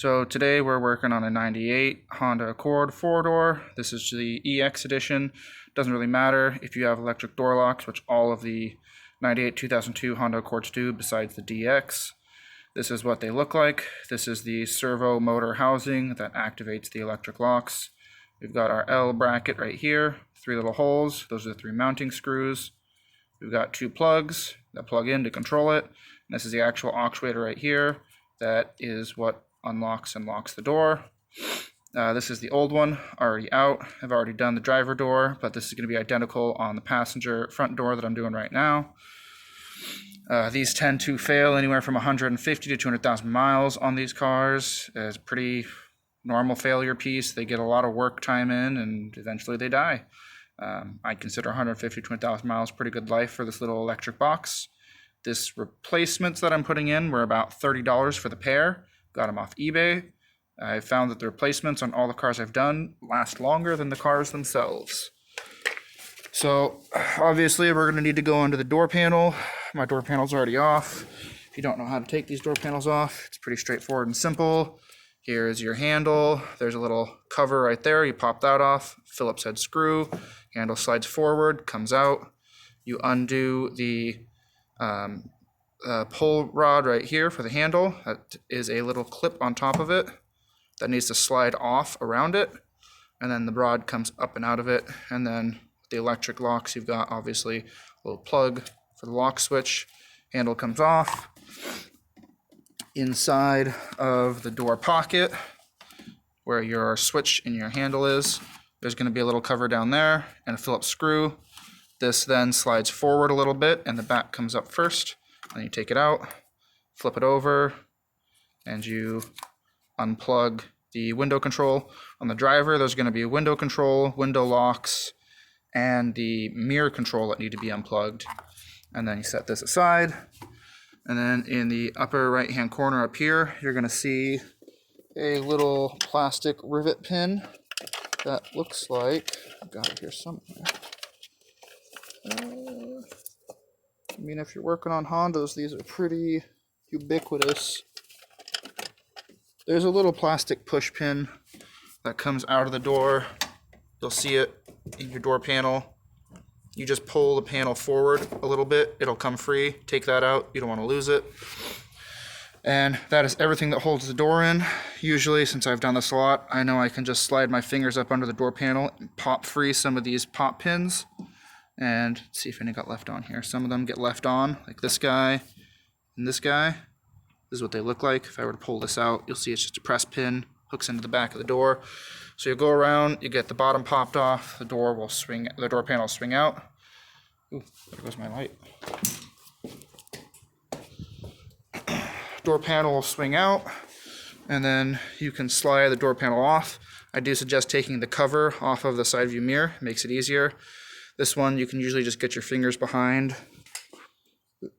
So today we're working on a 98 Honda Accord 4-door. This is the EX edition. Doesn't really matter if you have electric door locks, which all of the 98 2002 Honda Accords do besides the DX. This is what they look like. This is the servo motor housing that activates the electric locks. We've got our L bracket right here, 3 little holes. Those are the 3 mounting screws. We've got 2 plugs that plug in to control it. And this is the actual actuator right here. That is what unlocks and locks the door. This is the old one, already out. I've already done the driver door, but this is going to be identical on the passenger front door that I'm doing right now. These tend to fail anywhere from 150 to 200,000 miles on these cars. It's a pretty normal failure piece. They get a lot of work time in and eventually they die. I consider 150 to 200,000 miles pretty good life for this little electric box. This replacements that I'm putting in were about $30 for the pair. Got them off eBay. I found that the replacements on all the cars I've done last longer than the cars themselves. So obviously we're going to need to go into the door panel. My door panel's already off. If you don't know how to take these door panels off, it's pretty straightforward and simple. Here is your handle. There's a little cover right there. You pop that off. Phillips head screw. Handle slides forward, comes out. You undo the pull rod right here for the handle. That is a little clip on top of it that needs to slide off around it, and then the rod comes up and out of it. And then the electric locks, you've got obviously a little plug for the lock switch. Handle comes off. Inside of the door pocket where your switch and your handle is, there's going to be a little cover down there and a Phillips screw. This then slides forward a little bit and the back comes up first. Then you take it out, flip it over, and you unplug the window control. On the driver, there's going to be window control, window locks, and the mirror control that need to be unplugged. And then you set this aside. And then in the upper right-hand corner up here, you're going to see a little plastic rivet pin that looks like, I've got it here somewhere. I mean, if you're working on Hondas, these are pretty ubiquitous. There's a little plastic push pin that comes out of the door. You'll see it in your door panel. You just pull the panel forward a little bit. It'll come free. Take that out. You don't want to lose it. And that is everything that holds the door in. Usually, since I've done this a lot, I know I can just slide my fingers up under the door panel and pop free some of these pop pins. And see if any got left on here. Some of them get left on, like this guy and this guy. This is what they look like. If I were to pull this out, you'll see it's just a press pin, hooks into the back of the door. So you go around, you get the bottom popped off, the door will swing, the door panel will swing out. Ooh, there goes my light. Door panel will swing out, and then you can slide the door panel off. I do suggest taking the cover off of the side view mirror. It makes it easier. This one you can usually just get your fingers behind. You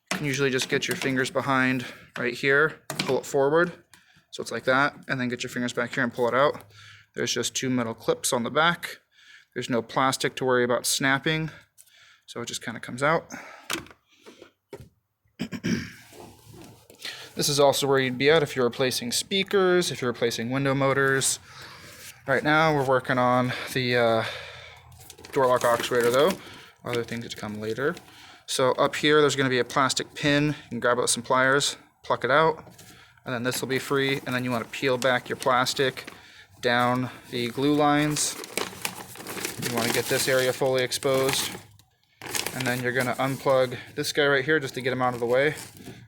can usually just get your fingers behind right here, pull it forward, so it's like that, and then get your fingers back here and pull it out. There's just 2 metal clips on the back. There's no plastic to worry about snapping, so it just kind of comes out. This is also where you'd be at if you're replacing speakers, if you're replacing window motors. Right now we're working on the door lock actuator though. Other things to come later. So up here there's going to be a plastic pin. You can grab it with some pliers, pluck it out, and then this will be free. And then you want to peel back your plastic down the glue lines. You want to get this area fully exposed. And then you're going to unplug this guy right here just to get him out of the way.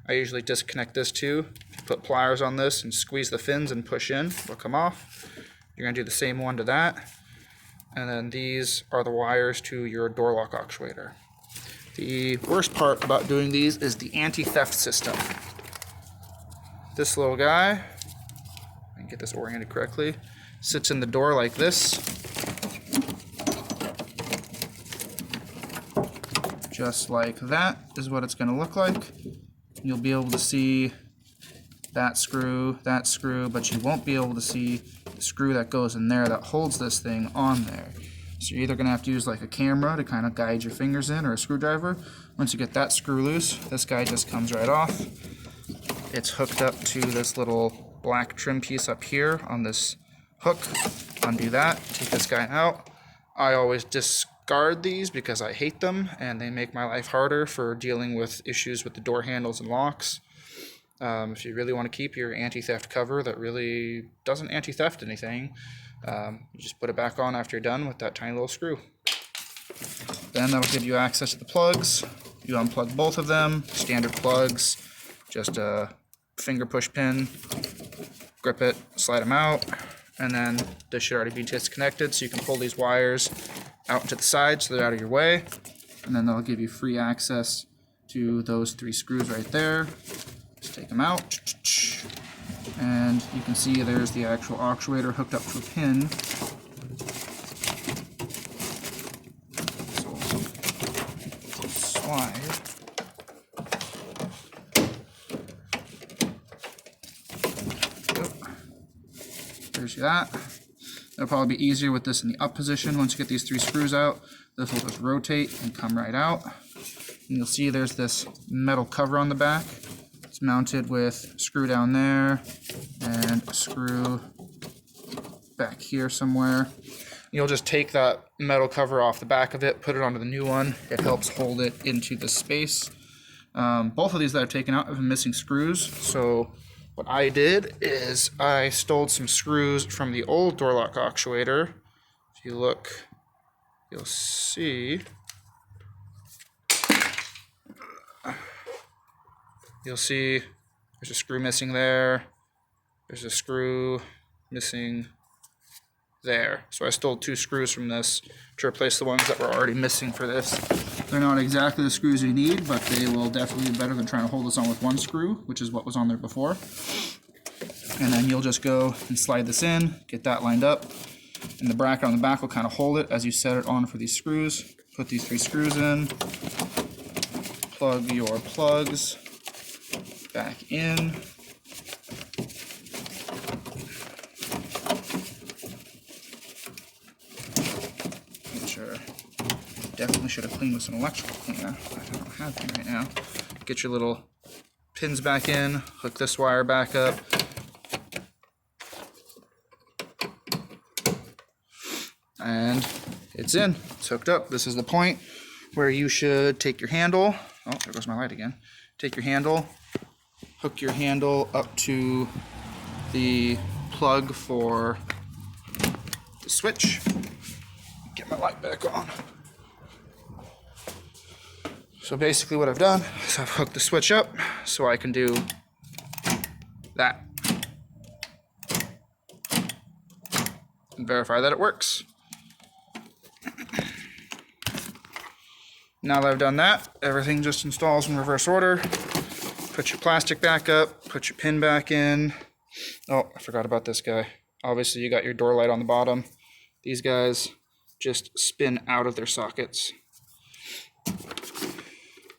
I usually disconnect this too. Put pliers on this and squeeze the fins and push in. They'll come off. You're going to do the same one to that. And then these are the wires to your door lock actuator. The worst part about doing these is the anti-theft system. This little guy, I can get this oriented correctly, sits in the door like this. Just like that is what it's going to look like. You'll be able to see that screw, but you won't be able to see the screw that goes in there that holds this thing on there. So you're either going to have to use like a camera to kind of guide your fingers in, or a screwdriver. Once you get that screw loose, this guy just comes right off. it's hooked up to this little black trim piece up here on this hook. Undo that, take this guy out. I always discard these because I hate them and they make my life harder for dealing with issues with the door handles and locks. If you really want to keep your anti-theft cover that really doesn't anti-theft anything, you just put it back on after you're done with that tiny little screw. Then that'll give you access to the plugs. You unplug both of them, standard plugs, just a finger push pin, grip it, slide them out, and then this should already be disconnected, so you can pull these wires out into the side so they're out of your way, and then that'll give you free access to those 3 screws right there. Just take them out, and you can see there's the actual actuator hooked up to a pin. So slide. There's that. It'll probably be easier with this in the up position. Once you get these 3 screws out, this will just rotate and come right out. And you'll see there's this metal cover on the back. It's mounted with a screw down there and a screw back here somewhere. You'll just take that metal cover off the back of it, put it onto the new one. It helps hold it into the space. Both of these that I've taken out have been missing screws, so what I did is I stole some screws from the old door lock actuator. If you look, you'll see. You'll see there's a screw missing there. There's a screw missing there. So I stole 2 screws from this to replace the ones that were already missing for this. They're not exactly the screws you need, but they will definitely be better than trying to hold this on with 1 screw, which is what was on there before. And then you'll just go and slide this in, get that lined up, and the bracket on the back will kind of hold it as you set it on for these screws. Put these 3 screws in, plug your plugs back in. Definitely should have cleaned with some electrical cleaner. I don't have one right now. Get your little pins back in, hook this wire back up. And it's in, it's hooked up. This is the point where you should take your handle. Oh, there goes my light again. Take your handle, hook your handle up to the plug for the switch. Get my light back on. So basically what I've done is I've hooked the switch up so I can do that and verify that it works. Now that I've done that, everything just installs in reverse order. Put your plastic back up, put your pin back in. Oh, I forgot about this guy. Obviously you got your door light on the bottom. These guys just spin out of their sockets.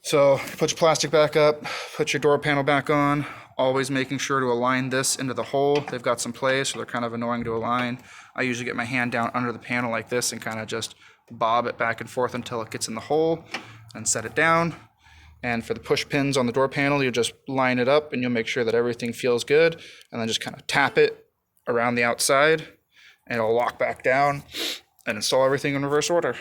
So put your plastic back up, put your door panel back on, always making sure to align this into the hole. They've got some play, so they're kind of annoying to align. I usually get my hand down under the panel like this and kind of just bob it back and forth until it gets in the hole and set it down. And for the push pins on the door panel, you just line it up and you'll make sure that everything feels good, and then just kind of tap it around the outside and it'll lock back down and install everything in reverse order.